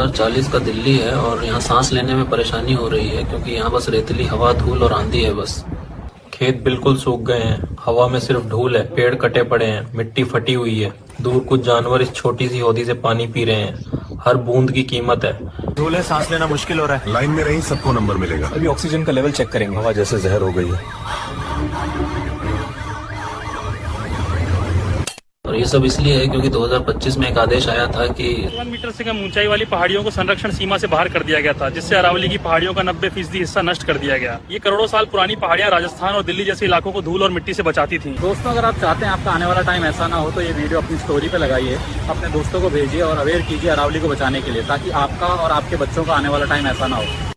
2040 का दिल्ली है और यहाँ सांस लेने में परेशानी हो रही है क्योंकि यहाँ बस रेतीली हवा, धूल और आंधी है बस। खेत बिल्कुल सूख गए हैं, हवा में सिर्फ धूल है, पेड़ कटे पड़े हैं, मिट्टी फटी हुई है। दूर कुछ जानवर इस छोटी सी हौदी से पानी पी रहे हैं। हर बूंद की कीमत है। धूल है, सांस लेना मुश्किल हो रहा है। लाइन में रही, सबको नंबर मिलेगा। अभी ऑक्सीजन का लेवल चेक करेंगे। हवा जैसे जहर हो गई है। और ये सब इसलिए है क्योंकि 2025 में एक आदेश आया था कि 1 मीटर से कम ऊंचाई वाली पहाड़ियों को संरक्षण सीमा से बाहर कर दिया गया था, जिससे अरावली की पहाड़ियों का 90% हिस्सा नष्ट कर दिया गया। ये करोड़ों साल पुरानी पहाड़ियां राजस्थान और दिल्ली जैसे इलाकों को धूल और मिट्टी से बचाती थी। दोस्तों, अगर आप चाहते हैं आपका आने वाला टाइम ऐसा ना हो तो ये वीडियो अपनी स्टोरी पे लगाइए, अपने दोस्तों को भेजिए और अवेयर कीजिए अरावली को बचाने के लिए, ताकि आपका और आपके बच्चों का आने वाला टाइम ऐसा ना हो।